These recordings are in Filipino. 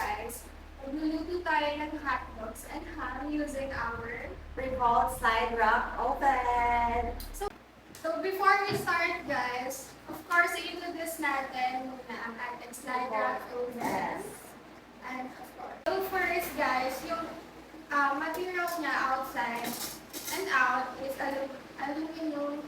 guys, magluluto tayo ng hotdogs and ham using our Revolve slide rack open. So before we start guys, of course, i-introduce natin muna ang ating slide rack oven. Yes. And of course. So first guys, yung material niya outside and out is aluminum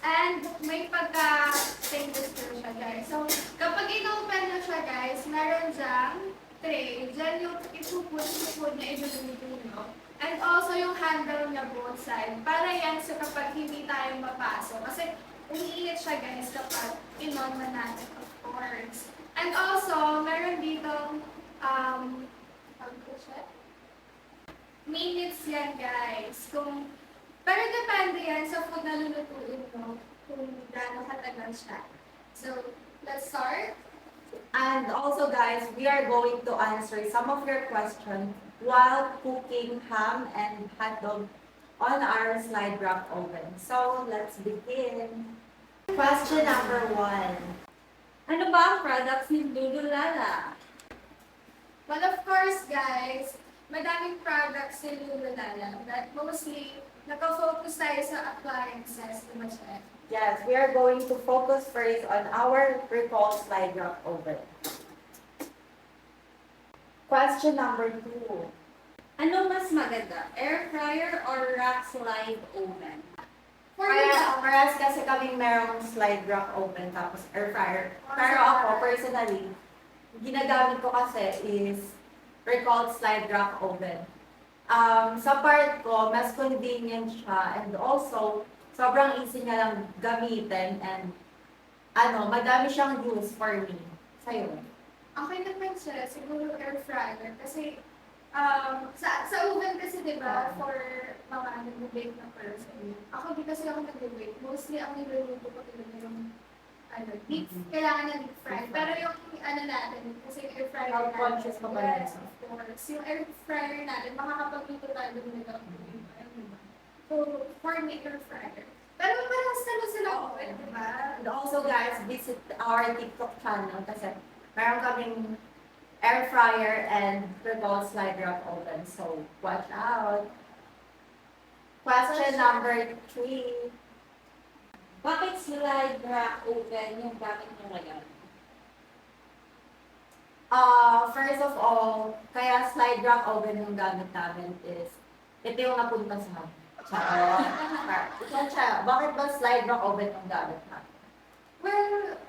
and may pagka-stainless steel siya guys. So kapag in-open nyo siya guys, meron dyang tray. Diyan yung ipuput na iluluto nyo. And also yung handle niya both side. Para yan sa kapag hindi tayo mapasok. Kasi umiinit siya guys kapag in-on na natin of course. And also, meron dito minutes yan guys. Pero depende yan sa food na lulutuin mo kung gaano katagal siya. So, let's start. And also guys, we are going to answer some of your questions while cooking ham and hot dog on our slide rack oven. So let's begin. Question number 1. Ano ba ang products ni Lululala? Well, of course, guys, madaming products si Lululala that mostly nakafocus tayo sa appliances, diba siya? Yes, we are going to focus first on our Revolve slide rack oven. Question number 2. Ano mas maganda? Air fryer or rack slide oven? For me, Parehas kasi kaming merong slide rack oven tapos air fryer. Pero ako, personally, ginagamit ko kasi is Revolve slide rack oven. Sa part ko, mas convenient siya and also, sobrang easy niya lang gamitin and madami siyang use for me. Sa'yo. okay naman siya, siguro air fryer. Kasi, sa oven kasi, di ba, for mga nag-bake na person. Ako, di kasi ako nag-bake. Mostly, ang niluluto ko talaga yung deep, kailangan na deep fry. Pero yung natin, kasi air fryer Health conscious ka ba rin? yes, of course. Yung air fryer natin, makakapagluto tayo ng nila. So, for me, air fryer. Pero parang sila oven, di ba? And also guys, visit our TikTok channel kasi meron kaming air fryer and Revolve slide rack oven. So, watch out. Question number 3. Bakit slide rack oven yung gamit nyo ngayon? First of all, kaya slide rack oven yung gamit namin is, ito yung napunta sa bakit ba slide rack oven yung gamit natin? Well,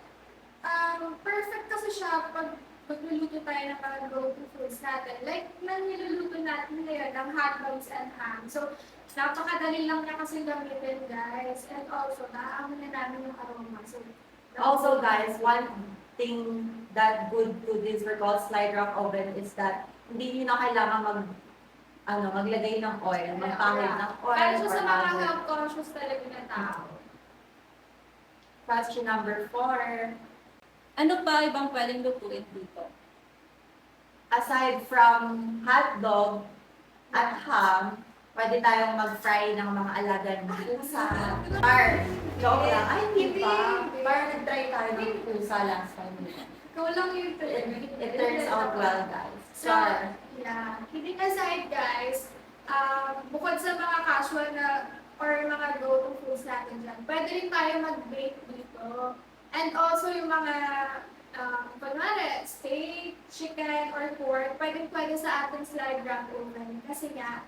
perfect kasi siya pag magluluto tayo ng mga go-to foods natin. Like, niluluto natin ngayon ng hotdogs and ham. So, napakadali lang niya kasi gamitin, guys. And also, naaamoy na namin yung aroma. So, Also guys, one thing that good to this Revolve slide rack oven is that hindi nyo na kailangan maglagay ng oil, magpahid ng oil. Kaya siya sa or mga bago. health conscious talaga na tao. Question number 4. Ano pa ibang pwedeng lutuin dito? Aside from hot dog at ham, pwede tayong mag-fry ng mga alagang pusa. Joke lang. Ay, hindi pa. Nag-try tayo ng pusa last time. Ikaw lang yung It turns out well, guys. So, yeah. Kidding aside, guys, bukod sa mga casual na or mga go-to foods natin dyan, pwede rin tayo mag-bake dito. And also yung mga, kunwari, steak, chicken, or pork, pwede sa ating slide rack oven. Kasi nga,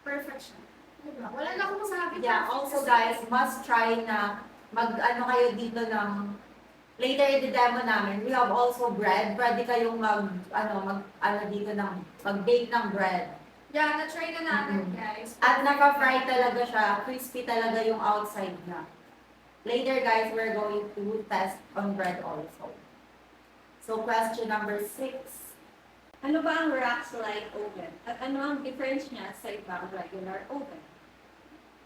perfect siya. Diba? Wala na akong masabi. Yeah, also guys, must try na kayo dito ng later i-demo namin. We have also bread. Pwede kayong mag-bake ng bread. Yeah, na-try na natin, guys. At naka-fry talaga siya. Crispy talaga yung outside niya. Later guys, we're going to test on bread also. So question number 6. Ano ba ang rack slide oven? At ano ang difference niya sa ibang regular oven?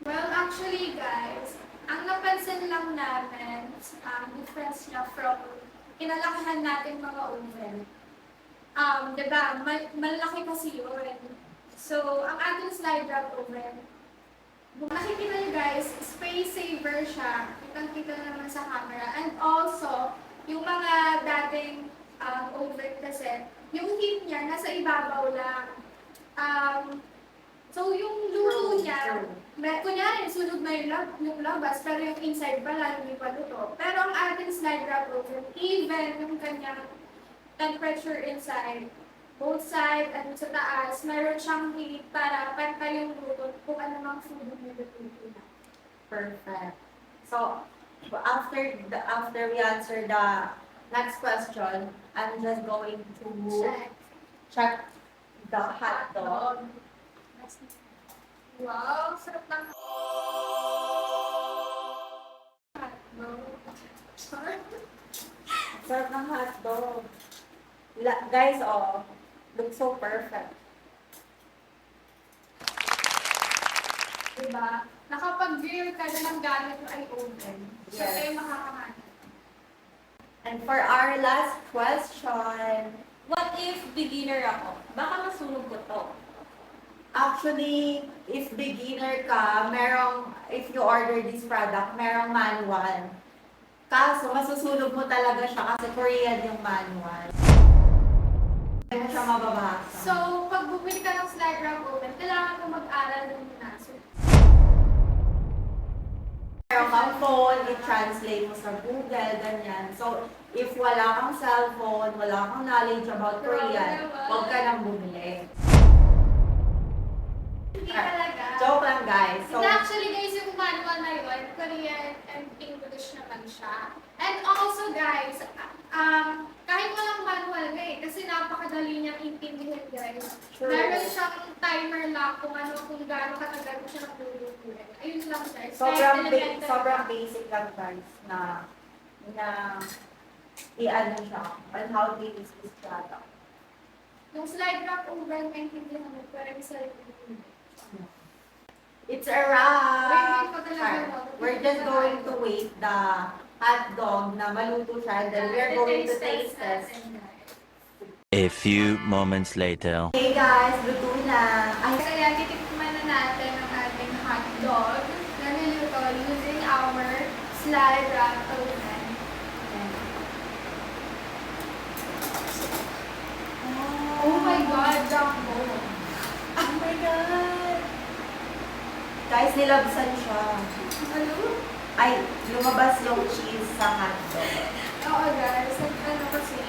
Well, actually, guys, ang napansin lang namin, difference niya from inalakihan natin mga oven. Diba, malaki kasi yun. So, ang ating slide rack oven, kung nakikita nyo guys, space saver siya. Kitang-kita naman sa camera. And also, yung mga dating oven kasi yung heat niya nasa ibabaw lang. So yung luto niya, kunyari sunog na yung labas, pero yung inside pala hindi pa luto. Pero ang ating slide wrap oven, even yung kanyang temperature inside, both side at sa taas, meron siyang heat para pantay yung luto kung ano mang food yung niluto na. Perfect. So, after we answer the next question, I'm just going to check the hot dog. Wow, sarap ng Sarap ng hot dog. Guys, oh, looks so perfect. diba? Nakapag-grill ka na ng gamit mo ay oven. Yes. Siyempre, makakahanap. And for our last question, What if beginner ako? Baka masunog ko to. actually, if beginner ka, if you order this product, merong manual. Kaso, masusunog mo talaga siya kasi Korean yung manual. Hindi mo siya mababasa. So, pag bumili ka ng slide wrap oven, kailangan mo mag-aral ng muna. So, meron kang phone, i-translate mo sa Google, ganyan. So, if wala kang cellphone, wala kang knowledge about Korean, huwag ka nang bumili. hindi talaga. Joke lang, guys. So, Actually, guys, yung manual na yun, Korean and English naman siya. And also, guys, kahit walang manual nga eh, kasi napakadali niyang intindihin, guys. True. Meron siyang timer lang kung gaano katagal mo siya naglulutuin. Ayun lang, guys. sobrang basic lang, guys, na i-ano siya, on how to use this product. Yung slide wrap oven, maintindihan mo, pero yung slide It's a wrap! Wait pa talaga, Sorry. no? We're just going to wait the hot dog na maluto siya, and then we're going to taste test. A few moments later. Hey guys, luto na. Ay, Kaya titikman na natin ang ating hot dog na niluto using our slide wrap oven. Oh my God, jumbo! Oh my God! Guys, nilabsan siya. Ano? Ay, lumabas yung cheese sa hotdog. Oo guys, ano kasi,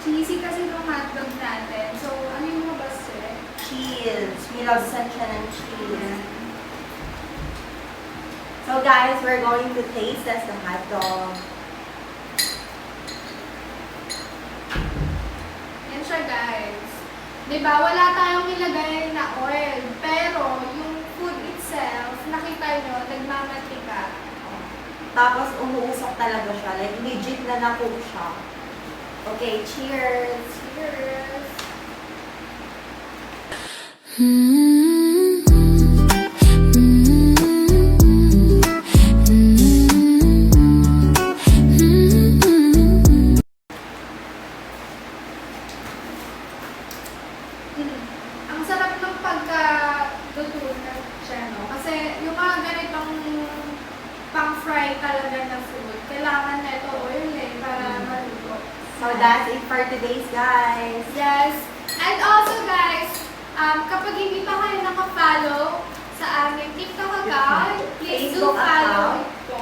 cheesy kasi yung hotdog natin. So, ano yung mga basta? Cheese. Nilabsan siya ng cheese. So guys, we're going to taste test the hotdog. Yan siya guys. Diba, wala tayong nilagay na oil. Pero, yung food itself, nakita nyo, nagmamatika. Tapos umuusok talaga siya. Like legit na na-cook siya. Okay, cheers! Cheers! Ang sarap ng pagka-luto ng siya, no? Kasi yung mga ganitong pang-fry talaga na food, kailangan na ito oil eh, para maluto. So that's it for today's, guys. Yes. And also guys, kapag hindi pa kayo nakafollow sa aming TikTok account, please do Facebook follow account. ito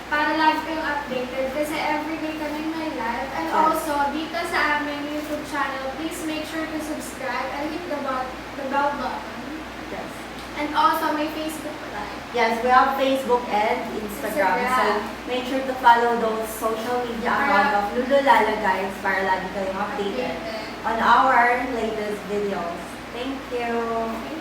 para lagi kayong updated kasi everyday kami may live. And Yes. also, dito sa aming YouTube channel, please make sure to subscribe and hit the bell button. Yes. And also, may Facebook pa tayo. Yes, we have Facebook and Instagram. So make sure to follow those social media account of Lululala, guys, para lagi kayong updated on our latest videos. Thank you. Thank